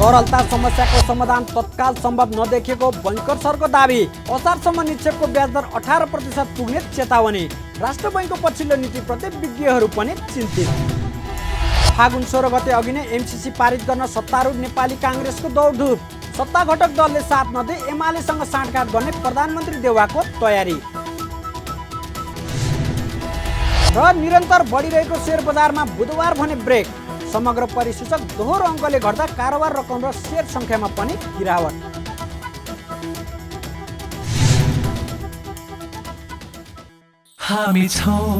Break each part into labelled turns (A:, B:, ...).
A: तरलता समस्याको समाधान तत्काल सम्भव नदेखिएको बैंकर सरको दाबी। असारसम्म निक्षेपको ब्याज दर 18% पुग्ने चेतावनी। राष्ट्र बैंकको पछिल्लो नीतिप्रति विज्ञहरू पनि चिन्तित। फागुन 16 गते अघि नै एमसीसी पारित गर्न सत्तारूढ नेपाली काङ्ग्रेसको दौडधुप। सत्ता घटक दलले साथ नदिई एमालेसँग साँठगाँठ गर्ने प्रधानमन्त्री देउवाको तयारी। र निरन्तर बढिरहेको शेयर बजारमा बुधबार भने ब्रेक। समग्र परिसूचक दोहोरो अङ्कले घट्दा कारोबार रकम र शेयर सङ्ख्यामा पनि गिरावट।
B: हामी छौं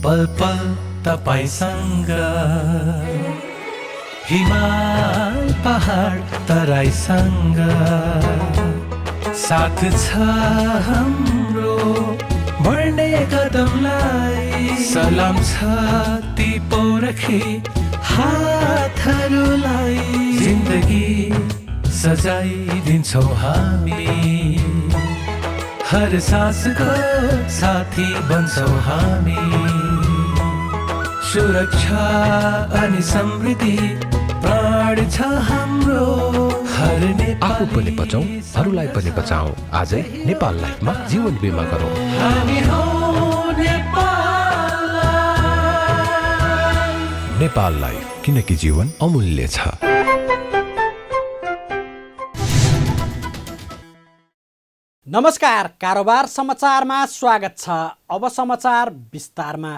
B: पल पल तपाईसँग, हिमाल पहाड तराईसँग, साथ छ हाम्रो बढ्ने कदमलाई। सलाम छ ती पोरखी हातहरूलाई, जिन्दगी सजाइदिन्छौँ हामी, हर सासको साथी बन्छौँ हामी। सुरक्षा अनि समृद्धि प्राण छ हाम्रो, हर
C: आफू पनि बचौँ अरूलाई पनि बचाऊ। आजै नेपाल लाइफमा जीवन बिमा गरौँ।
B: हामी हौं नेपाल लाइफ।
C: नेपाल लाइफ, किनकि जीवन अमूल्य छ।
A: नमस्कार, कारोबार समाचारमा स्वागत छ। अब समाचार विस्तारमा।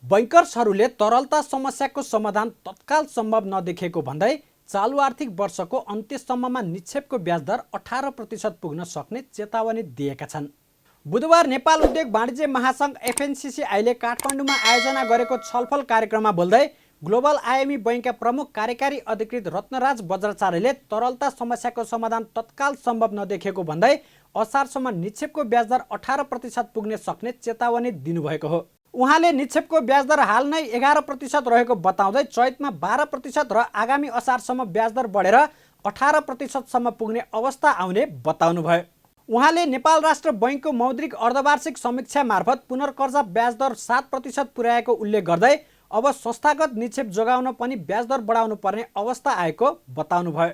A: बैंकर्सहरूले तरलता समस्याको समाधान तत्काल सम्भव नदेखेको भन्दै चालु आर्थिक वर्षको अन्त्यसम्ममा निक्षेपको ब्याज दर 18% पुग्न सक्ने चेतावनी दिएका छन्। बुधबार नेपाल उद्योग वाणिज्य महासङ्घ एफएनसिसिआईले काठमाडौँमा आयोजना गरेको छलफल कार्यक्रममा बोल्दै ग्लोबल आइएमई बैंकका प्रमुख कार्यकारी अधिकृत रत्नराज बज्राचार्यले तरलता समस्याको समाधान तत्काल सम्भव नदेखेको भन्दै असारसम्म निक्षेपको ब्याज दर 18% पुग्न सक्ने चेतावनी दिनुभएको हो। उहाँले निक्षेपको ब्याज दर हाल नै 11% रहेको बताउँदै चैतमा 12% र आगामी असारसम्म ब्याज दर बढेर 18% पुग्ने अवस्था आउने बताउनुभयो। उहाँले नेपाल राष्ट्र बैंकको मौद्रिक अर्धवार्षिक समीक्षा मार्फत पुनर्कर्जा ब्याज दर 7% पुर्याएको उल्लेख गर्दै अब संस्थागत निक्षेप जोगाउन पनि ब्याज दर बढाउनु पर्ने अवस्था आएको बताउनुभयो।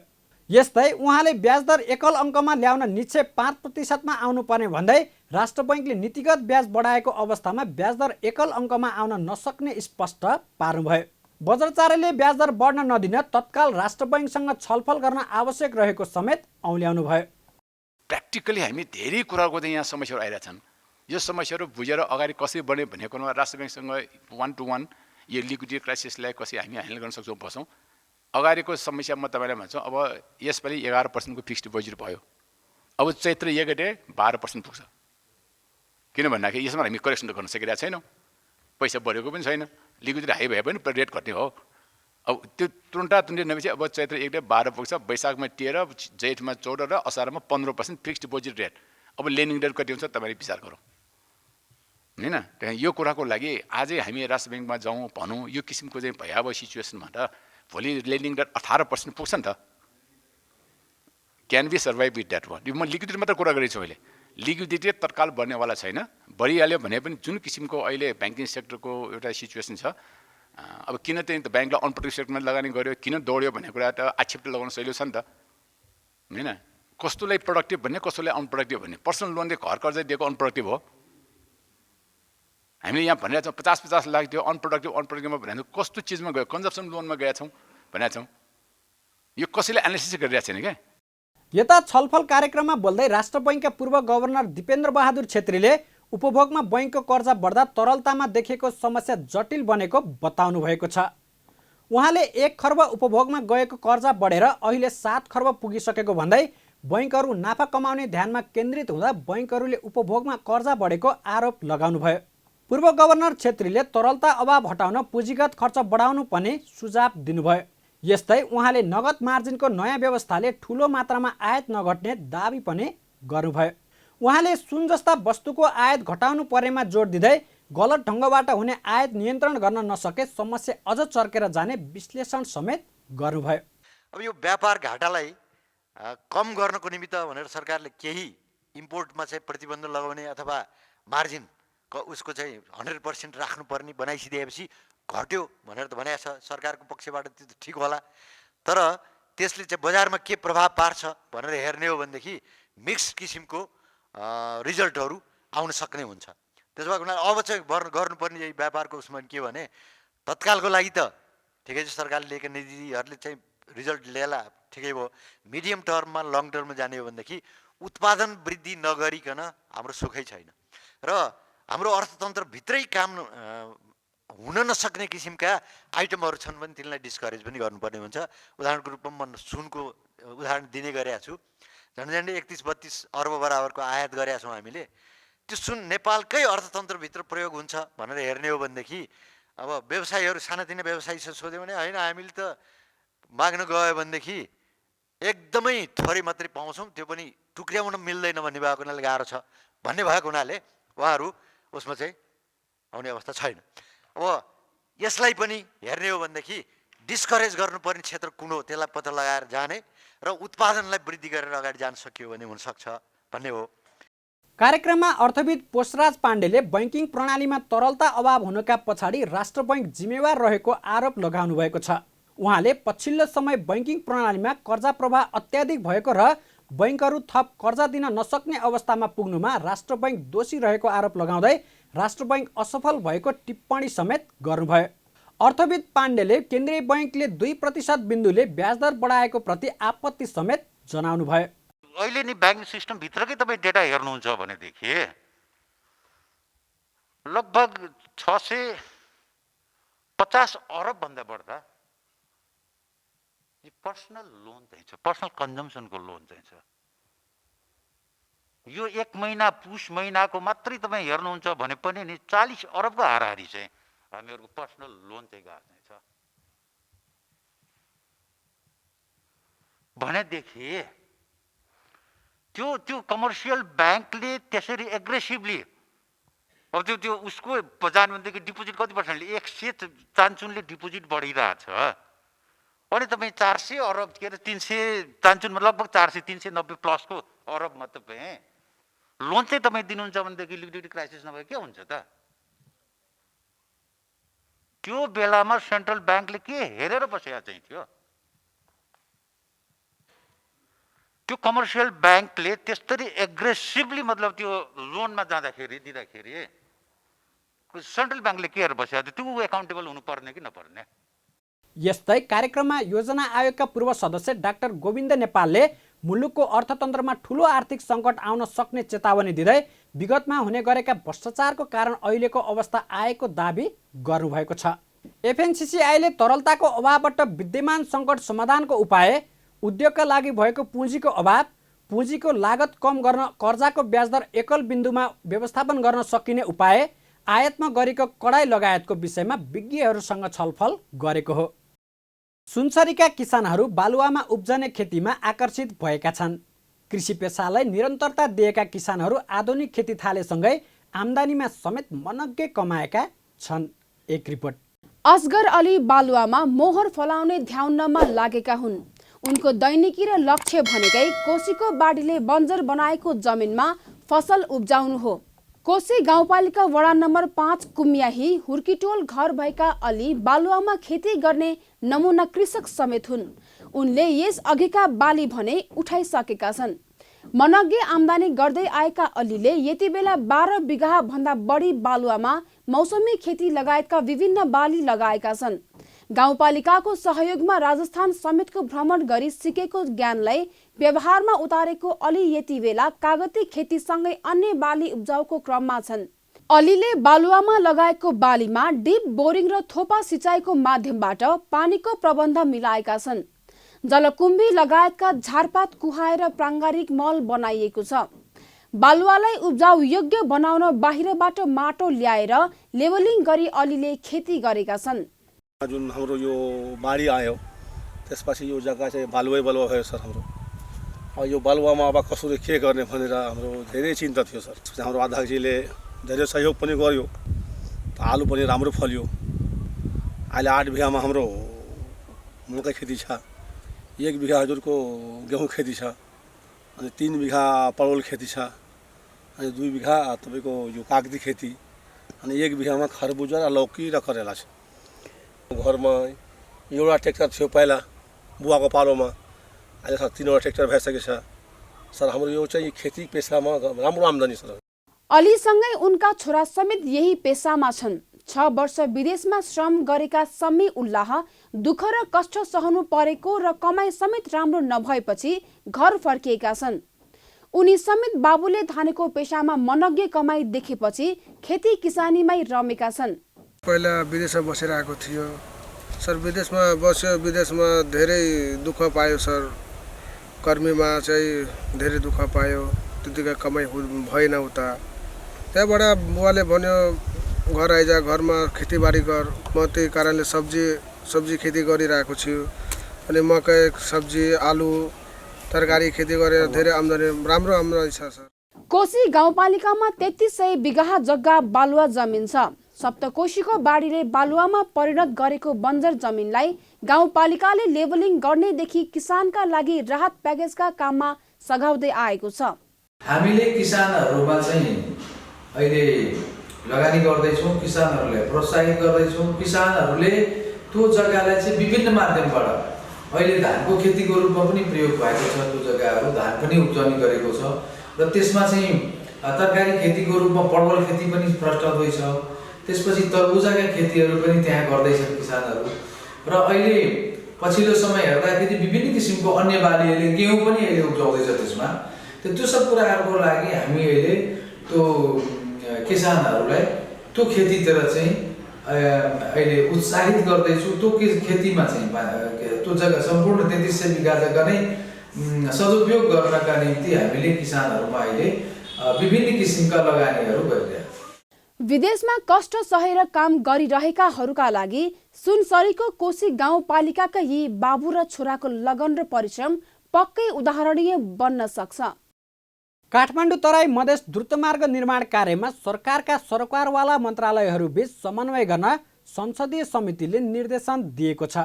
A: यस्तै उहाँले ब्याज दर एकल अङ्कमा ल्याउन निक्षेप 5%मा आउनुपर्ने भन्दै राष्ट्र बैंकले नीतिगत ब्याज बढाएको अवस्थामा ब्याज दर एकल अङ्कमा आउन नसक्ने स्पष्ट पार्नुभयो। बज्राचार्यले ब्याज दर बढ्न नदिन तत्काल राष्ट्र बैंकसँग छलफल गर्न आवश्यक रहेको समेत औल्याउनु भयो।
D: प्र्याक्टिकली हामी धेरै कुराको चाहिँ यहाँ समस्याहरू आइरहेछन्। यो समस्याहरू बुझेर अगाडि कसरी बढ्ने भन्ने कुरामा राष्ट्र बैंकसँग 1 to 1 यो लिक्विडिटी क्राइसिसलाई कसरी हामी ह्यान्डल गर्न सक्छौँ बसौँ। अगाडिको समस्या म तपाईँलाई भन्छु, अब यसपालि 11% को फिक्स्ड डिपोजिट भयो। अब चैत्र 1 गते 12% पुग्छ। किन भन्दाखेरि यसमा हामी करेक्सन गर्न सकिरहेको छैनौँ। पैसा बढेको पनि छैन, लिक्विडिटी हाई भए पनि रेट घट्ने हो। अब त्यो तुरन्त नभएपछि अब चैत्र 1 गते 12 पुग्छ, वैशाखमा 13, जेठमा 14 र असारमा 15% फिक्स्ड डिपोजिट रेट। अब लेन्डिङ रेट कति हुन्छ तपाईँले विचार गरौँ हैन। त्यहाँ यो कुराको लागि आजै हामी राष्ट्र बैंकमा जाउँ भनौँ, यो किसिमको चाहिँ भयावह सिचुएसनमा त भोलि लेन्डिङ रेट 18% पुग्छ नि त। Can be survive with that one. म लिक्विडिटी मात्र कुरा गरेको छु अहिले। लिक्विडिटी तत्काल बढ्नेवाला छैन। बढिहाल्यो भने पनि जुन किसिमको अहिले ब्याङ्किङ सेक्टरको एउटा सिचुएसन छ, अब किन चाहिँ ब्याङ्कलाई अनप्रोडक्टिभ सेक्टरमा लगानी गर्यो, किन दौड्यो भन्ने कुरा त आक्षेप लगाउन सजिलो छ नि त हैन। कस्तोलाई प्रोडक्टिभ भन्ने, कसैलाई अनप्रोडक्टिभ भन्ने। पर्सनल लोनले घर कर्जा दिएको अनप्रोडक्टिभ हो। हामीले यहाँ भनिरहेको छौँ 50-50 लाख थियो अनप्रोडक्टिभमा भनेको कस्तो चिजमा गयो, कन्जम्सन लोनमा गएका छौँ भनेका छौँ। यो कसैले एनालिसिस गरिरहेको छैन क्या।
A: यता छलफल कार्यक्रममा बोल्दै राष्ट्र बैंकका पूर्व गभर्नर दिपेन्द्र बहादुर छेत्रीले उपभोगमा बैंकको कर्जा बढ्दा तरलतामा देखिएको समस्या जटिल बनेको बताउनु भएको छ। उहाँले 1 खर्ब उपभोगमा गएको कर्जा बढेर अहिले 7 खर्ब पुगिसकेको भन्दै बैंकहरू नाफा कमाउने ध्यानमा केन्द्रित हुँदा बैंकहरूले उपभोगमा कर्जा बढेको आरोप लगाउनुभयो। पूर्व गभर्नर छेत्रीले तरलता अभाव हटाउन पुँजीगत खर्च बढाउनु पनि सुझाव दिनुभयो। यस्तै उहाँले नगद मार्जिनको नयाँ व्यवस्थाले ठुलो मात्रामा आयात नघट्ने दाबी पनि गर्नुभयो। उहाँले सुन जस्ता वस्तुको आयात घटाउनु पर्नेमा जोड दिँदै गलत ढङ्गबाट हुने आयात नियन्त्रण गर्न नसके समस्या अझ चर्केर जाने विश्लेषण समेत गर्नुभयो।
E: अब यो व्यापार घाटालाई कम गर्नको निमित्त भनेर सरकारले केही इम्पोर्टमा चाहिँ प्रतिबन्ध लगाउने अथवा मार्जिन उसको चाहिँ 100% राख्नुपर्ने बनाइसिदिएपछि घट्यो भनेर त भनेको छ सरकारको पक्षबाट, त्यो त ठिक होला। तर त्यसले चाहिँ बजारमा के प्रभाव पार्छ भनेर हेर्ने हो भनेदेखि मिक्स किसिमको रिजल्टहरू आउन सक्ने हुन्छ। त्यसो भएको हुनाले अब चाहिँ गर्नुपर्ने यही व्यापारको उसमा के भने तत्कालको लागि त ठिकै छ, सरकारले लिएका नीतिहरूले चाहिँ रिजल्ट ल्याला ठिकै भयो। मिडियम टर्ममा लङ टर्ममा जाने हो भनेदेखि उत्पादन वृद्धि नगरिकन हाम्रो सुखै छैन र हाम्रो अर्थतन्त्रभित्रै काम हुन नसक्ने किसिमका आइटमहरू छन् भने तिनलाई डिस्करेज पनि गर्नुपर्ने हुन्छ। उदाहरणको रूपमा म सुनको उदाहरण दिने गरेका छु। झन्डै 31-32 अर्ब बराबरको आयात गरेका छौँ हामीले। त्यो सुन नेपालकै अर्थतन्त्रभित्र प्रयोग हुन्छ भनेर हेर्ने हो भनेदेखि अब व्यवसायीहरू सानातिना व्यवसायीसँग सोध्यो भने होइन हामीले त माग्न गयो भनेदेखि एकदमै थोरै मात्रै पाउँछौँ, त्यो पनि टुक्र्याउन मिल्दैन भन्ने भएको हुनाले गाह्रो छ भन्ने भएको हुनाले उहाँहरू उसमा चाहिँ आउने अवस्था छैन। अब यसलाई पनि हेर्ने हो भनेदेखि डिस्करेज गर्नुपर्ने क्षेत्र कुन हो त्यसलाई पत्ता लगाएर जाने र उत्पादनलाई वृद्धि गरेर अगाडि जान सकियो भने हुनसक्छ भन्ने हो।
A: कार्यक्रममा अर्थविद पोषराज पाण्डेले बैंकिङ प्रणालीमा तरलता अभाव हुनका पछाडि राष्ट्र बैंक जिम्मेवार रहेको आरोप लगाउनु भएको छ। उहाँले पछिल्लो समय बैंकिङ प्रणालीमा कर्जा प्रवाह अत्याधिक भएको र बैंकहरू थप कर्जा दिन नसक्ने अवस्थामा पुग्नुमा राष्ट्र बैंक दोषी रहेको आरोप लगाउँदै राष्ट्र बैंक असफल भएको टिप्पणी समेत गर्नुभयो। अर्थविद पाण्डेले केन्द्रीय बैंकले 2% बिन्दुले ब्याजदर बढाएको प्रति आपत्ति समेत जनाउनुभयो।
F: अहिले नि ब्याङ्किङ सिस्टमभित्रकै तपाईँ डेटा हेर्नुहुन्छ भनेदेखि लगभग 650 अरबभन्दा बढ्दा पर्सनल लोन चाहिँ छ, पर्सनल कन्जम्सनको लोन चाहिँ छ। यो 1 महिना पुष महिनाको मात्रै तपाईँ हेर्नुहुन्छ भने पनि नि 40 अरबको हाराहारी चाहिँ हामीहरूको पर्सनल लोन चाहिँ गएको चाहिँ छ भनेदेखि त्यो कमर्सियल ब्याङ्कले त्यसरी एग्रेसिभली अब त्यो उसको बजार भनेदेखि डिपोजिट कति पर्सेन्टले 100 चान्चुनले डिपोजिट बढिरहेछ अनि तपाईँ 400 अरब के अरे 300 चान्चुनमा लगभग 400-390 प्लसको अरबमा तपाईँ लोन चाहिँ तपाईँ दिनुहुन्छ भनेदेखि लिक्विडिटी क्राइसिस नभए के हुन्छ त? त्यो बेलामा सेन्ट्रल ब्याङ्कले के हेरेर बसेको चाहिँ थियो? त्यो कमर्सियल ब्याङ्कले त्यसरी एग्रेसिभली मतलब त्यो लोनमा जाँदाखेरि दिँदाखेरि सेन्ट्रल ब्याङ्कले के हेरेर बसेको थियो? त्यो एकाउन्टेबल हुनुपर्ने कि नपर्ने?
A: यस्तै कार्यक्रममा योजना आयोगका पूर्व सदस्य डाक्टर गोविन्द नेपालले मुलुकको अर्थतन्त्रमा ठूलो आर्थिक सङ्कट आउन सक्ने चेतावनी दिँदै विगतमा हुने गरेका भ्रष्टाचारको कारण अहिलेको अवस्था आएको दाबी गर्नुभएको छ। एफएनसिसिआईले तरलताको अभावबाट विद्यमान सङ्कट समाधानको उपाय, उद्योगका लागि भएको पुँजीको अभाव, पुँजीको लागत कम गर्न कर्जाको ब्याजदर एकल बिन्दुमा व्यवस्थापन गर्न सकिने उपाय, आयातमा गरेको कडाई लगायतको विषयमा विज्ञहरूसँग छलफल गरेको हो। सुनसरीका किसानहरू बालुवामा उब्जने खेतीमा आकर्षित भएका छन्। कृषि पेसालाई निरन्तरता दिएका किसानहरू आधुनिक खेती थालेसँगै आम्दानीमा समेत मनग्गे कमाएका छन्। एक रिपोर्ट।
G: असगर अली बालुवामा मोहर फलाउने ध्याउनमा लागेका हुन्। उनको दैनिकी र लक्ष्य भनेकै कोसीको बाढीले बन्जर बनाएको जमिनमा फसल उब्जाउनु हो। कोसी गाउँपालिका वडा नम्बर 5 कुम्याही हुर्किटोल घर भएका अली बालुवामा खेती गर्ने नमुना कृषक समेत हुन्। उनले यस अघिका बाली भने उठाइसकेका छन्। मनग्गे आम्दानी गर्दै आएका अलीले यति बेला 12 बिघा भन्दा बढी बालुवामा मौसमी खेती लगायतका विभिन्न बाली लगाएका छन्। गाउँपालिकाको सहयोगमा राजस्थान समेतको भ्रमण गरी सिकेको ज्ञानलाई व्यवहारमा उतारेको अली यति बेला कागती खेतीसँगै अन्य बाली उब्जाउको क्रममा छन्। अलीले बालुवामा लगाएको बालीमा डिप बोरिङ र थोपा सिँचाइको माध्यमबाट पानीको प्रबन्ध मिलाएका छन्। जलकुम्भी लगायतका झारपात कुहाएर प्राङ्गारिक मल बनाइएको छ। बालुवालाई उब्जाउ योग्य बनाउन बाहिरबाट माटो ल्याएर लेभलिङ गरी अलीले खेती गरेका छन्।
H: जुन हाम्रो यो बाढी आयो त्यसपछि यो जग्गा चाहिँ बालुवै बालुवा भयो सर हाम्रो। अब यो बालुवामा अब कसरी के गर्ने भनेर हाम्रो धेरै चिन्ता थियो सर। हाम्रो अध्यक्षजीले धेरै सहयोग पनि गर्यो, आलु पनि राम्रो फल्यो। अहिले 8 बिघामा हाम्रो मकै खेती छ, 1 बिघा हजुरको गेहूँ खेती छ, अनि 3 बिघा परोल खेती छ, अनि 2 बिघा तपाईँको यो कागती खेती, अनि 1 बिघामा खरबुजा र लौकी र करेला छ। घरमा एउटा ट्र्याक्टर थियो पहिला बुवाको पालोमा, अहिले सर 3वटा ट्र्याक्टर भइसकेको छ सर। हाम्रो यो चाहिँ खेती पेसामा राम्रो आम्दानी सर।
G: अलीसँगै उनका छोरा समेत यही पेसामा छन्। 6 वर्ष विदेशमा श्रम गरेका सम्मी उल्लाह दुःख र कष्ट सहनु परेको र कमाई समेत राम्रो नभएपछि घर फर्किएका छन्। उनी समेत बाबुले थानेको पेसामा मनग्य कमाई देखेपछि खेती किसानीमै रमेका छन्।
I: पहिला विदेशमा बसेर आएको थियो सर। विदेशमा बस्यो, विदेशमा धेरै दुःख पायो सर। कर्मीमा चाहिँ धेरै दुःख पायो, त्यतिकै कमाई भएन उता। त्यहाँबाट बुवाले भन्यो घर आइजा, घरमा खेतीबारी गर। म त्यही कारणले सब्जी खेती गरिरहेको छु। अनि मकै, सब्जी, आलु, तरकारी खेती गरेर धेरै आम्दानी, राम्रो आम्दानी छ सर।
G: कोशी गाउँपालिकामा 3300 बिघा जग्गा बालुवा जमिन छ। सप्तकोशीको बाढीले बालुवामा परिणत गरेको बन्जर जमिनलाई गाउँपालिकाले लेबलिङ गर्नेदेखि किसानका लागि राहत प्याकेजका काममा सघाउँदै आएको छ।
J: हामीले किसानहरूमा चाहिँ अहिले लगानी गर्दैछौँ, किसानहरूलाई प्रोत्साहित गर्दैछौँ। किसानहरूले त्यो जग्गालाई चाहिँ विभिन्न माध्यमबाट अहिले धानको खेतीको रूपमा पनि प्रयोग भएको छ। त्यो जग्गाहरू धान पनि उब्जनी गरेको छ र त्यसमा चाहिँ तरकारी खेतीको रूपमा परवल खेती पनि प्रस्ताव छ। त्यसपछि तरबुजाका खेतीहरू पनि त्यहाँ गर्दैछन् किसानहरू। र अहिले पछिल्लो समय हेर्दाखेरि विभिन्न किसिमको अन्य बालीहरूले गेहूँ पनि अहिले उब्जाउँदैछ त्यसमा। त्यो सब कुराहरूको लागि हामी अहिले त्यो किसानहरूलाई त्यो खेतीतिर चाहिँ अहिले उत्साहित गर्दैछु। त्यो खेतीमा चाहिँ त्यो जग्गा सम्पूर्ण 3300 बिघा जग्गा नै सदुपयोग गर्नका निम्ति हामीले किसानहरूमा अहिले विभिन्न किसिमका लगानीहरू गरिरहेका।
G: विदेशमा कष्ट सहेर काम गरिरहेकाहरूका लागि सुनसरीको कोशी गाउँपालिकाका यी बाबु र छोराको लगन र परिश्रम पक्कै उदाहरणीय बन्न सक्छ।
A: काठमाडौँ तराई मधेस द्रुतमार्ग निर्माण कार्यमा सरकारका सरकारवाला मन्त्रालयहरूबीच समन्वय गर्न संसदीय समितिले निर्देशन दिएको छ।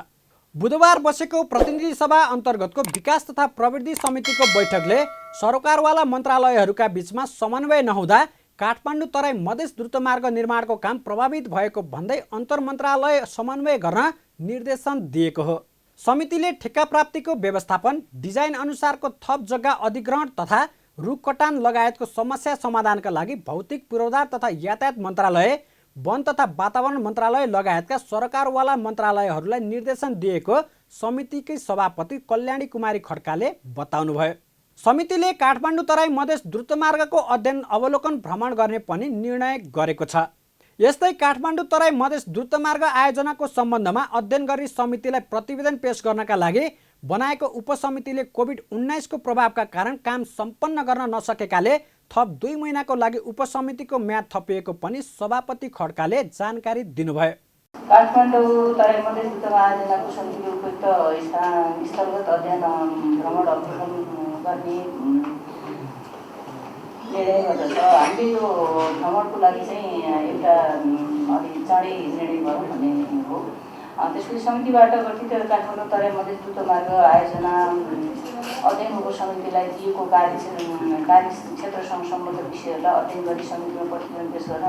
A: बुधबार बसेको प्रतिनिधि सभा अन्तर्गतको विकास तथा प्रवृत्ति समितिको बैठकले सरकारवाला मन्त्रालयहरूका बीचमा समन्वय नहुँदा काठमाडौँ तराई मधेस द्रुतमार्ग निर्माणको काम प्रभावित भएको भन्दै अन्तर्मन्त्रालय समन्वय गर्न निर्देशन दिएको हो। समितिले ठेक्का प्राप्तिको व्यवस्थापन, डिजाइन अनुसारको थप जग्गा अधिग्रहण तथा रुख कटान लगायतको समस्या समाधानका लागि भौतिक पूर्वाधार तथा यातायात मन्त्रालय, वन तथा वातावरण मन्त्रालय लगायतका सरकारवाला मन्त्रालयहरूलाई निर्देशन दिएको समितिकै सभापति कल्याणी कुमारी खड्काले बताउनुभयो। समितिले काठमाडौँ तराई मधेस द्रुतमार्गको अध्ययन अवलोकन भ्रमण गर्ने पनि निर्णय गरेको छ। यस्तै काठमाडौँ तराई मधेस द्रुतमार्ग आयोजनाको सम्बन्धमा अध्ययन गरी समितिलाई प्रतिवेदन पेश गर्नका लागि बनाएको उपसमितिले कोभिड-19 को प्रभावका कारण काम सम्पन्न गर्न नसकेकाले थप 2 महिनाको लागि उपसमितिको म्याद थपिएको पनि सभापति खड्काले जानकारी दिनुभयो।
K: काठमाडौँ तराई मधेस द्रुतमार्ग आयोजनाको समितिले उपयुक्त स्थलगत अध्ययन भ्रमण अवलोकन गर्ने निर्णय गर्दछ। हामीले यो भ्रमणको लागि चाहिँ एउटा अलि चाँडै निर्णय गरौँ भन्ने हो। त्यसपछि समितिबाट गठित काठमाडौँ तराई मधेस द्रुतमार्ग आयोजना अध्ययन उपसमितिलाई दिएको कार्यक्षेत्रसँग सम्बद्ध विषयहरूलाई अध्ययन गरी समितिमा प्रतिवेदन पेश गर्न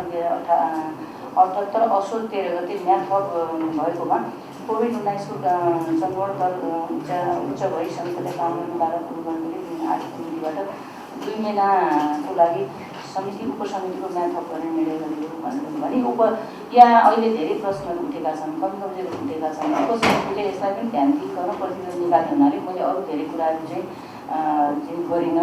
K: 2078 असोज 13 गते म्याद थप भएकोमा कोभिड-19 को संक्रमण दर उच्च भई समितिले कानुनी बाधा पुरा गर्नुले आर्थिक नीतिबाट 2 महिनाको लागि समिति उपसमितिको म्याद थप गर्ने निर्णय गरेको भने यहाँ अहिले धेरै प्रश्नहरू उठेका छन्, कमजोरीहरू उठेका छन्। उपसमितिले यसलाई पनि ध्यान दिइकन प्रतिवेदन निकाल्ने हुनाले मैले अरू धेरै कुराहरू चाहिँ गरिन।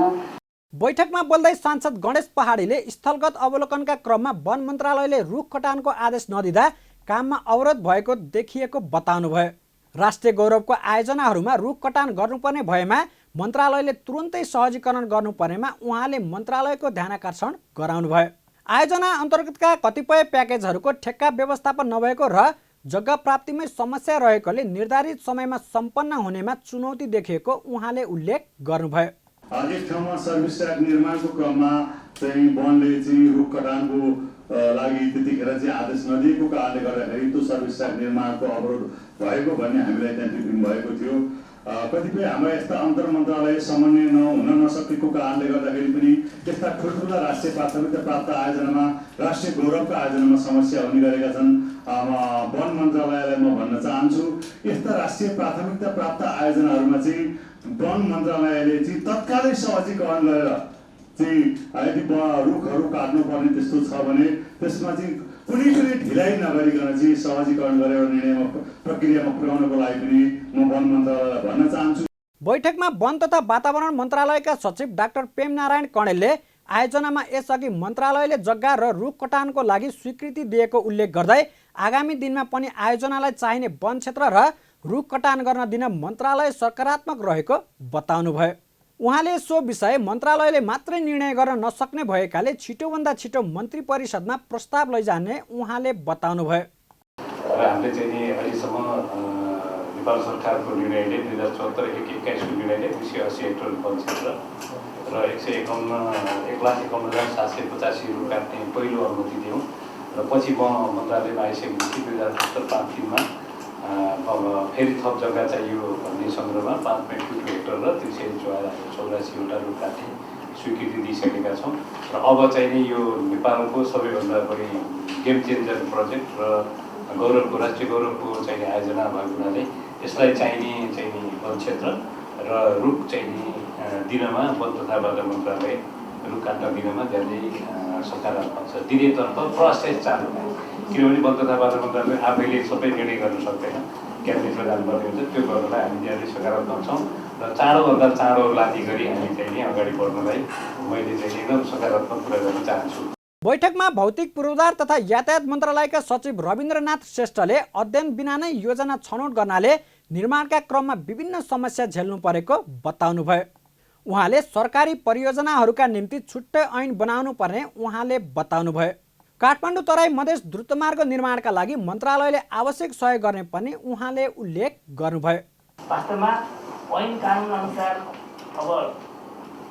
A: बैठकमा बोल्दै सांसद गणेश पहाडीले स्थलगत अवलोकनका क्रममा वन मन्त्रालयले रुख कटानको आदेश नदिँदा काममा अवरोध भएको देखिएको बताउनुभयो। राष्ट्रिय गौरवको आयोजनाहरूमा रुख कटान गर्नुपर्ने भएमा मन्त्रालयले तुरुन्तै सहजीकरण गर्नुपर्नेमा उहाँले मन्त्रालयको ध्यानाकर्षण गराउनुभयो। आयोजना अन्तर्गतका कतिपय प्याकेजहरूको ठेक्का व्यवस्थापन नभएको र जग्गा प्राप्तिमै समस्या रहेकोले निर्धारित समयमा सम्पन्न हुनेमा चुनौती देखिएको उहाँले उल्लेख गर्नुभयो।
L: यस ठाउँमा सर्भिस ट्र्याक निर्माणको क्रममा चाहिँ वनले चाहिँ रुख कटानको लागि त्यतिखेर चाहिँ आदेश नदिएको कारणले गर्दाखेरि त्यो सर्भिस ट्र्याक निर्माणको अवरोध भएको भन्ने हामीलाई त्यहाँ ब्रिफिङ भएको थियो। कतिपय हाम्रा यस्ता अन्तर मन्त्रालय समन्वय हुन नसकेको कारणले गर्दाखेरि पनि यस्ता ठुल्ठुला राष्ट्रिय प्राथमिकता प्राप्त आयोजनामा, राष्ट्रिय गौरवका आयोजनामा समस्या हुने गरेका छन्। वन मन्त्रालयलाई म भन्न चाहन्छु, यस्ता राष्ट्रिय प्राथमिकता प्राप्त आयोजनाहरूमा चाहिँ वन मन्त्रालयले चाहिँ तत्कालै सहजीकरण गरेर चाहिँ यदि रुखहरू काट्नुपर्ने त्यस्तो छ भने त्यसमा चाहिँ कुनै पनि ढिलाइ नगरिकन चाहिँ सहजीकरण गरेर निर्णयमा प्रक्रियामा पुर्याउनको लागि पनि म वन मन्त्रालयलाई भन्न चाहन्छु।
A: बैठकमा वन तथा वातावरण मन्त्रालयका सचिव डाक्टर प्रेम नारायण कणेलले आयोजनामा यसअघि मन्त्रालयले जग्गा र रुख कटानको लागि स्वीकृति दिएको उल्लेख गर्दै आगामी दिनमा पनि आयोजनालाई चाहिने वन क्षेत्र र रुख कटान गर्न दिन मन्त्रालय सकारात्मक रहेको बताउनुभयो। उहाँले सो विषय मन्त्रालयले मात्रै निर्णय गर्न नसक्ने भएकाले छिटोभन्दा छिटो मन्त्री परिषदमा प्रस्ताव लैजाने उहाँले बताउनुभयो।
M: र हामीले चाहिँ नि अहिलेसम्म नेपाल सरकारको निर्णयले 2074-121को निर्णयले 280 हेक्टर वन क्षेत्र र 1,51,785 रुख काट्ने पहिलो अनुमति दियौँ र पछि म मन्त्रालयमा आइसकेपछि 2077-53मा फेरि थप जग्गा चाहियो भन्ने सन्दर्भमा 5.22 हेक्टर र 384वटा रुख काट्ने स्वीकृति दिइसकेका छौँ र अब चाहिँ नि यो नेपालको सबैभन्दा बढी गेम चेन्जर प्रोजेक्ट र गौरवको राष्ट्रिय गौरवको चाहिँ आयोजना भएको हुनाले यसलाई चाहिने वन क्षेत्र र रुख चाहिने दिनमा वन तथा वातावरण मन्त्रालय रुख काट्न दिनमा धेरै सकारात्मक छ। दिनेतर्फ प्रोसेस चालु भयो किनभने वन तथा वातावरण मन्त्रालय आफैले सबै निर्णय गर्न सक्दैन, क्याबिनेटमा जानुपर्ने हुन्छ। त्यो गर्नलाई हामी धेरै सकारात्मक छौँ र चाँडोभन्दा चाँडो लादी गरी हामी चाहिँ अगाडि बढ्नलाई मैले चाहिँ एकदम सकारात्मक कुरा गर्न चाहन्छु।
A: बैठकमा भौतिक पूर्वाधार तथा यातायात मन्त्रालयका सचिव रविन्द्रनाथ श्रेष्ठले अध्ययन बिना नै योजना छनौट गर्नाले निर्माणका क्रममा विभिन्न समस्या झेल्नु परेको बताउनुभयो। उहाँले सरकारी परियोजनाहरूका निम्ति छुट्टै ऐन बनाउनु पर्ने उहाँले बताउनुभयो। काठमाडौँ तराई मधेस द्रुतमार्ग निर्माणका लागि मन्त्रालयले आवश्यक सहयोग गर्ने पनि उहाँले उल्लेख गर्नुभयो।
N: वास्तवमा ऐन कानुन अनुसार अब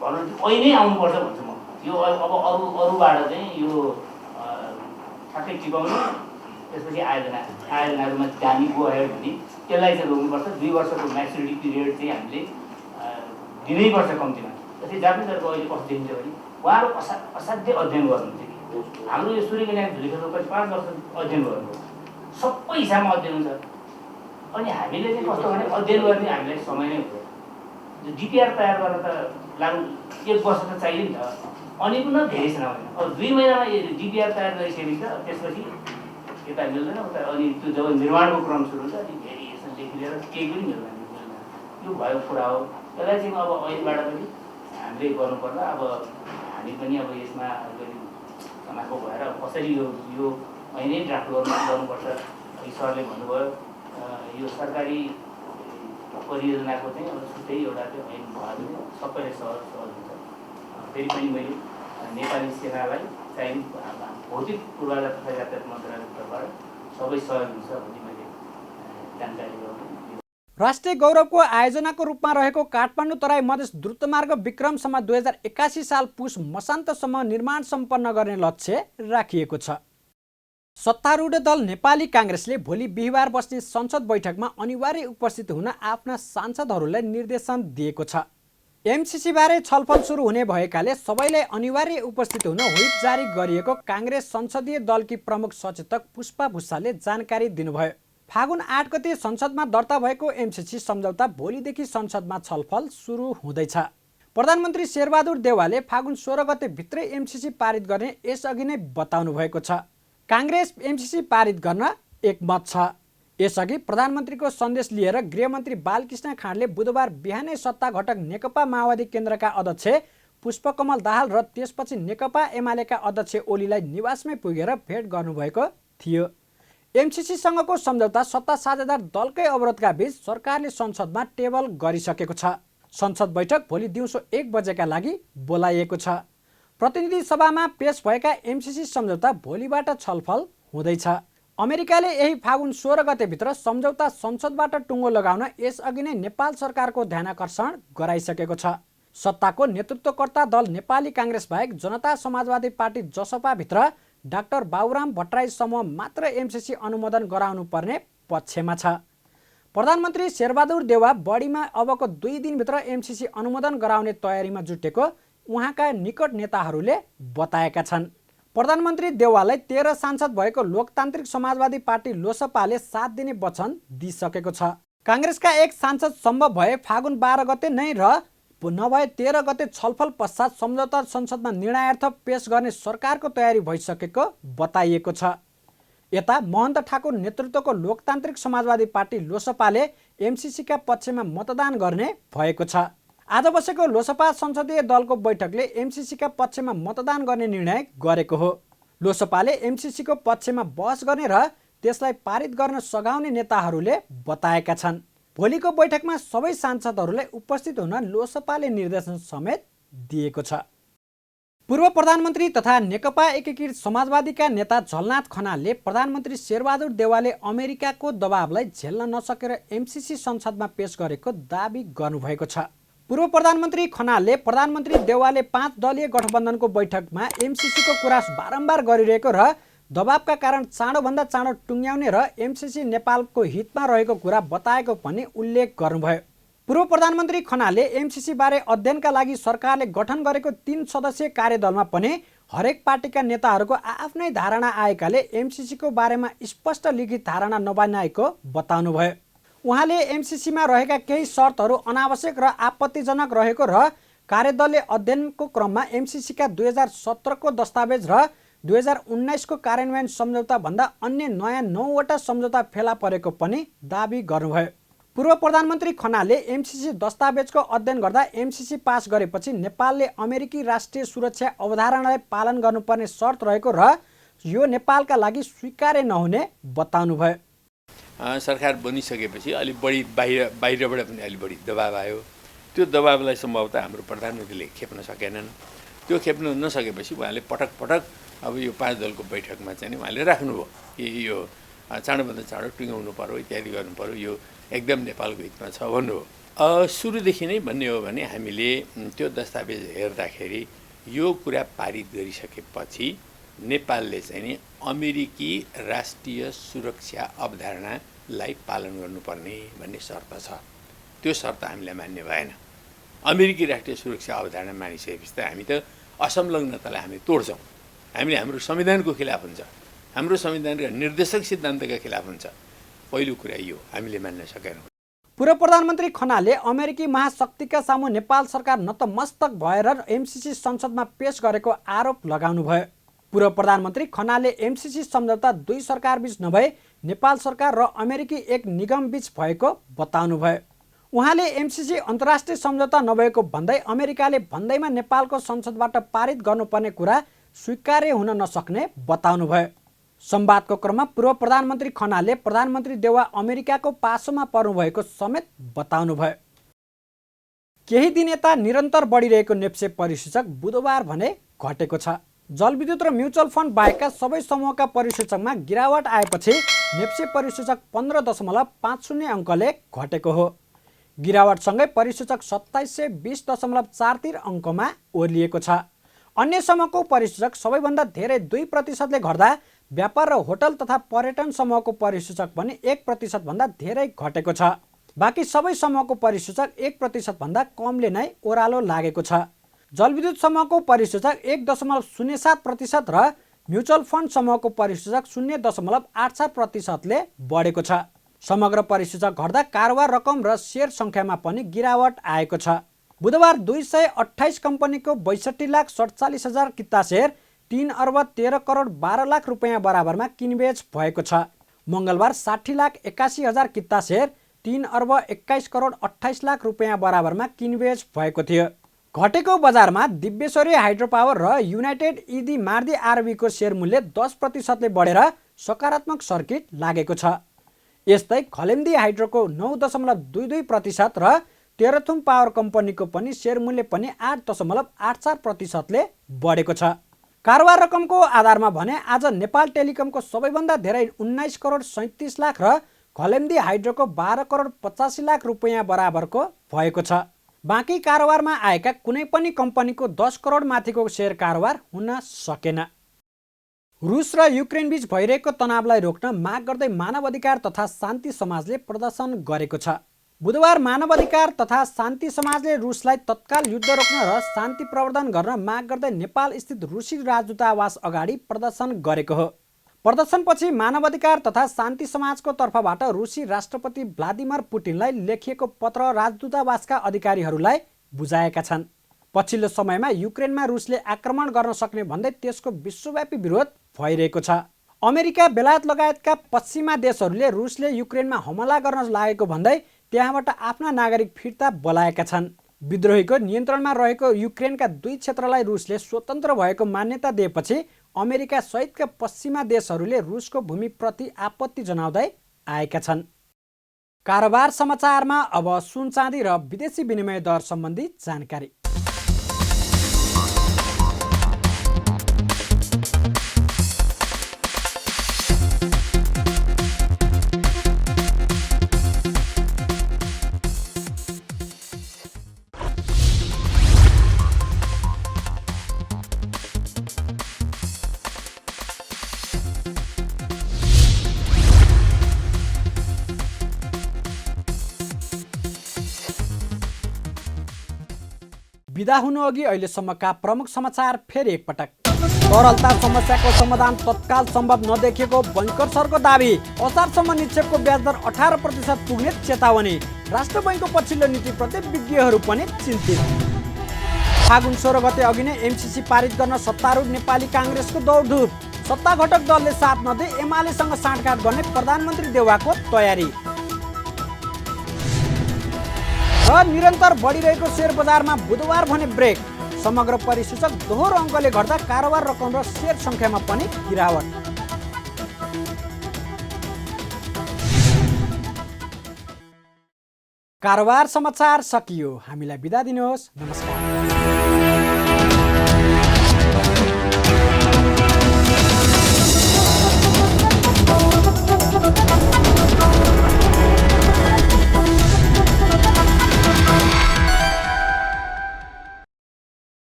N: भनौँ ऐनै आउनुपर्छ भन्छु म। यो अब अरूबाट चाहिँ यो ठ्याक्कै टिपाउनु त्यसपछि आयोजनाहरूमा जाने गयो भने त्यसलाई चाहिँ रोक्नुपर्छ। 2 वर्षको म्याच्युरिटी पिरियड चाहिँ हामीले दिनैपर्छ कम्तीमा। जस्तै जापानिजहरूको अहिले कस्तो देखिन्छ भने उहाँहरू असाध्य अध्ययन गर्नुहुन्छ कि हाम्रो यो सूर्यकन्या धुलीखेलको 5 वर्ष अध्ययन गर्नु सबै हिसाबमा अध्ययन हुन्छ। अनि हामीले चाहिँ कस्तो भने अध्ययन गर्ने हामीलाई समय नै हुन्छ। डिपिआर तयार गर्न त लाग्नु 1 वर्ष त चाहियो नि त। अनि पनि धेरै छैन अब 2 महिनामा डिपिआर तयार गरिसकेपछि त्यसपछि यता मिल्दैन उता अनि त्यो जब निर्माणको क्रम सुरु हुन्छ अनि भेरिएसनदेखि लिएर केही पनि मिल्दैन। यो भएको कुरा हो। त्यसलाई चाहिँ अब ऐनबाट पनि हामीले गर्नुपर्ला। अब हामी पनि अब यसमा अलिकति तनाखो भएर कसरी यो ऐनै ड्राफ्ट गर्नुपर्छ। सरले भन्नुभयो यो सरकारी परियोजनाको चाहिँ अब छुट्टै एउटा त्यो ऐन भयो भने सबैले सहज हुन्छ। फेरि पनि मैले नेपाली सेनालाई चाहिँ भौतिक पूर्वाधार तथा यातायात मन्त्रालयको तर्फबाट सबै सहयोग हुन्छ भन्ने मैले जानकारी गराउनु।
A: राष्ट्रिय गौरवको आयोजनाको रूपमा रहेको काठमाडौँ तराई मधेस द्रुतमार्ग विक्रमसम्म 2081 साल पुस मसान्तसम्म निर्माण सम्पन्न गर्ने लक्ष्य राखिएको छ। सत्तारूढ दल नेपाली काङ्ग्रेसले भोलि बिहिबार बस्ने संसद बैठकमा अनिवार्य उपस्थित हुन आफ्ना सांसदहरूलाई निर्देशन दिएको छ। एमसिसीबारे छलफल सुरु हुने भएकाले सबैलाई अनिवार्य उपस्थित हुन व्हिप जारी गरिएको काङ्ग्रेस संसदीय दलकी प्रमुख सचेतक पुष्पा भुसालले जानकारी दिनुभयो। फागुन 8 गते संसदमा दर्ता भएको एमसिसी सम्झौता भोलिदेखि संसदमा छलफल सुरु हुँदैछ। प्रधानमन्त्री शेरबहादुर देउवाले फागुन 16 गते भित्रै एमसिसी पारित गर्ने यसअघि नै बताउनु भएको छ। काङ्ग्रेस एमसिसी पारित गर्न एकमत छ। यसअघि प्रधानमन्त्रीको सन्देश लिएर गृहमन्त्री बालकृष्ण खाँडले बुधबार बिहानै सत्ता घटक नेकपा माओवादी केन्द्रका अध्यक्ष पुष्पकमल दाहाल र त्यसपछि नेकपा एमालेका अध्यक्ष ओलीलाई निवासमै पुगेर भेट गर्नुभएको थियो। एमसिसीसँगको सम्झौता सत्ता साझेदार दलकै अवरोधका बीच सरकारले संसदमा टेबल गरिसकेको छ। संसद बैठक भोलि दिउँसो 1 बजेका लागि बोलाइएको छ। प्रतिनिधि सभामा पेश भएका एमसिसी सम्झौता भोलिबाट छलफल हुँदैछ। अमेरिकाले यही फागुन 16 गतेभित्र सम्झौता संसदबाट टुङ्गो लगाउन यसअघि नै नेपाल सरकारको ध्यानाकर्षण गराइसकेको छ। सत्ताको नेतृत्वकर्ता दल नेपाली काङ्ग्रेस बाहेक जनता समाजवादी पार्टी जसपाभित्र डाक्टर बाबुराम भट्टराई समूह मात्र एमसिसी अनुमोदन गराउनु पर्ने पक्षमा छ। प्रधानमन्त्री शेरबहादुर देउवा बढीमा अबको 2 दिनभित्र एमसिसी अनुमोदन गराउने तयारीमा जुटेको उहाँका निकट नेताहरूले बताएका छन्। प्रधानमन्त्री देउवालाई 13 सांसद भएको लोकतान्त्रिक समाजवादी पार्टी लोसपाले 7 दिने वचन दिइसकेको छ। काङ्ग्रेसका एक सांसद सम्भव भए फागुन 12 गते नै र नभए 13 गते छलफल पश्चात सम्झौता संसदमा निर्णयार्थ पेश गर्ने सरकारको तयारी भइसकेको बताइएको छ। यता महन्त ठाकुर नेतृत्वको लोकतान्त्रिक समाजवादी पार्टी लोसपाले एमसिसीका पक्षमा मतदान गर्ने भएको छ। आज बसेको लोसपा संसदीय दलको बैठकले एमसिसीका पक्षमा मतदान गर्ने निर्णय गरेको हो। लोसपाले एमसिसीको पक्षमा बहस गर्ने र त्यसलाई पारित गर्न सघाउने नेताहरूले बताएका छन्। भोलिको बैठकमा सबै सांसदहरूलाई उपस्थित हुन लोसपाले निर्देशन समेत दिएको छ। पूर्व प्रधानमन्त्री तथा नेकपा एकीकृत समाजवादीका नेता झलनाथ खनालले प्रधानमन्त्री शेरबहादुर देउवाले अमेरिकाको दबावलाई झेल्न नसकेर एमसिसी संसदमा पेश गरेको दाबी गर्नुभएको छ। पूर्व प्रधानमन्त्री खनालले प्रधानमन्त्री देउवाले 5 दलीय गठबन्धनको बैठकमा एमसिसीको कुरा बारम्बार गरिरहेको र दबावका कारण चाँडोभन्दा चाँडो टुङ्ग्याउने र एमसिसी नेपालको हितमा रहेको कुरा बताएको पनि उल्लेख गर्नुभयो। पूर्व प्रधानमन्त्री खनालले एमसिसी बारे अध्ययनका लागि सरकारले गठन गरेको 3 सदस्यीय कार्यदलमा पनि हरेक पार्टीका नेताहरूको आफ्नै धारणा आएकाले एमसिसीको बारेमा स्पष्ट लिखित धारणा नबनाएको बताउनुभयो। उहाँले एमसिसीमा रहेका केही शर्तहरू अनावश्यक र आपत्तिजनक रहेको र कार्यदलले अध्ययनको क्रममा एमसिसीका 2017 को दस्तावेज र 2019 को कार्यान्वयन सम्झौता भन्दा अन्य नयाँ 9 वटा सम्झौता फेला परेको पनि दाबी गर्नुभयो। पूर्व प्रधानमन्त्री खनालले एमसिसी दस्तावेजको अध्ययन गर्दा एमसिसी पास गरेपछि नेपालले अमेरिकी राष्ट्रिय सुरक्षा अवधारणालाई पालन गर्नुपर्ने शर्त रहेको र यो नेपालका लागि स्वीकार्य नहुने बताउनुभयो।
O: सरकार बनिसकेपछि अलिक बढी बाहिरबाट पनि अलिक बढी दबाब आयो। त्यो दबाबलाई सम्भवतः हाम्रो प्रधानमन्त्रीले खेप्न सकेनन्। त्यो खेप्न नसकेपछि उहाँले पटक पटक अब यो 5 दलको बैठकमा चाहिँ उहाँले राख्नुभयो कि यो चाँडोभन्दा चाँडो टुङ्गाउनु पर्यो, इत्यादि गर्नु पर्यो, यो एकदम नेपालको हितमा छ भन्नुभयो। सुरुदेखि नै भन्ने हो भने हामीले त्यो दस्तावेज हेर्दाखेरि यो कुरा पारित गरिसकेपछि नेपालले चाहिँ नि अमेरिकी राष्ट्रिय सुरक्षा अवधारणालाई पालन गर्नुपर्ने भन्ने शर्त छ। त्यो शर्त हामीले मान्ने भएन। अमेरिकी राष्ट्रिय सुरक्षा अवधारणा मानिसकेपछि त हामी त असंलग्नतालाई हामी तोड्छौँ। हामीले हाम्रो संविधानको खिलाफ हुन्छ, हाम्रो संविधानका निर्देशक सिद्धान्तका खिलाफ हुन्छ। पहिलो कुरा यो हामीले मान्न सकेनौँ।
A: पूर्व प्रधानमन्त्री खनालले अमेरिकी महाशक्तिका सामु नेपाल सरकार नतमस्तक भएर एमसिसी संसदमा पेश गरेको आरोप लगाउनुभयो। पूर्व प्रधानमन्त्री खनालले एमसिसी सम्झौता 2 सरकारबीच नभए नेपाल सरकार र अमेरिकी एक निगमबीच भएको बताउनुभयो। उहाँले एमसिसी अन्तर्राष्ट्रिय सम्झौता नभएको भन्दै अमेरिकाले भन्दैमा नेपालको संसदबाट पारित गर्नुपर्ने कुरा स्वीकार्य हुन नसक्ने बताउनुभयो। संवादको क्रममा पूर्व प्रधानमन्त्री खनालले प्रधानमन्त्री देउवा अमेरिकाको पासोमा पर्नुभएको समेत बताउनुभयो। केही दिन यता निरन्तर बढिरहेको नेप्से परिसूचक बुधबार भने घटेको छ। जलविद्युत र म्युचुअल फन्ड बाहेकका सबै समूहका परिसूचकमा गिरावट आएपछि नेप्से परिसूचक 15.50 अङ्कले घटेको हो। गिरावटसँगै परिसूचक 2720.43 अङ्कमा ओर्लिएको छ। अन्य समूहको परिसूचक सबैभन्दा धेरै 2% घट्दा व्यापार र होटल तथा पर्यटन समूहको परिसूचक पनि 1% भन्दा धेरै घटेको छ। बाँकी सबै समूहको परिसूचक 1% भन्दा कमले नै ओह्रालो लागेको छ। जलविद्युत समूहको परिसूचक 1.07% र म्युचुअल फन्ड समूहको परिसूचक 0.87%ले बढेको छ। समग्र परिसूचक घट्दा कारोबार रकम र सेयर सङ्ख्यामा पनि गिरावट आएको छ। बुधबार 228 कम्पनीको 62,47,000 किता सेयर 3,13,12,00,000 रुपियाँ बराबरमा किनबेच भएको छ। मङ्गलबार 60,81,000 किता सेयर 3,21,28,00,000 रुपियाँ बराबरमा किनबेच भएको थियो। घटेको बजारमा दिव्येश्वरी हाइड्रो पावर र युनाइटेड इदी मार्दी आरबीको सेयर मूल्य 10%ले बढेर सकारात्मक सर्किट लागेको छ। यस्तै खलेम्दी हाइड्रोको 9.22% र तेह्रथुम पावर कम्पनीको पनि सेयर मूल्य पनि 8.84%ले बढेको छ। कारोबार रकमको आधारमा भने आज नेपाल टेलिकमको सबैभन्दा धेरै 19,37,00,000 र खलेम्दी हाइड्रोको 12,85,00,000 रुपियाँ बराबरको भएको छ। बाँकी कारोबारमा आएका कुनै पनि कम्पनीको 10 करोड माथिको सेयर कारोबार हुन सकेन। रुस र युक्रेन बीच भइरहेको तनावलाई रोक्न माग गर्दै मानव अधिकार तथा शान्ति समाजले प्रदर्शन गरेको छ। बुधबार मानव अधिकार तथा शान्ति समाजले रुसलाई तत्काल युद्ध रोक्न र शान्ति प्रवर्धन गर्न माग गर्दै नेपाल स्थित रुसी राजदूतावास अगाडि प्रदर्शन गरेको हो। प्रदर्शनपछि मानवाधिकार तथा शान्ति समाजको तर्फबाट रुसी राष्ट्रपति भ्लादिमिर पुटिनलाई लेखिएको पत्र राजदूतावासका अधिकारीहरूलाई बुझाएका छन्। पछिल्लो समयमा युक्रेनमा रुसले आक्रमण गर्न सक्ने भन्दै त्यसको विश्वव्यापी विरोध भइरहेको छ। अमेरिका, बेलायत लगायतका पश्चिमा देशहरूले रुसले युक्रेनमा हमला गर्न लागेको भन्दै त्यहाँबाट आफ्ना नागरिक फिर्ता बोलाएका छन्। विद्रोहीको नियन्त्रणमा रहेको युक्रेनका 2 क्षेत्रलाई रुसले स्वतन्त्र भएको मान्यता दिएपछि अमेरिका सहितका पश्चिमा देशहरूले रुसको भूमिप्रति आपत्ति जनाउँदै आएका छन्। कारोबार समाचारमा अब सुन चाँदी र विदेशी विनिमय दर सम्बन्धी जानकारी। बिदा हुनुअघि अहिलेसम्मका प्रमुख समाचार फेरि एकपटक। तरलता समस्याको समाधान तत्काल सम्भव नदेखिएको बैंकर सरको दाबी। असारसम्म निक्षेपको ब्याजदर 18% पुग्ने चेतावनी। राष्ट्र बैंकको पछिल्लो नीतिप्रति विज्ञहरू पनि चिन्तित। फागुन 16 गते अघि नै एमसीसी पारित गर्न सत्तारूढ नेपाली काङ्ग्रेसको दौडधुप। सत्ता घटक दलले साथ नदिए एमालेसँग साँठगाँठ गर्ने प्रधानमन्त्री देउवाको तयारी। र निरन्तर बढिरहेको शेयर बजारमा बुधबार भने ब्रेक। समग्र परिसूचक दोहोरो अङ्कले घट्दा कारोबार रकम र शेयर सङ्ख्यामा पनि गिरावट। कारोबार समाचार सकियो। हामीलाई बिदा दिनुहोस्। नमस्कार।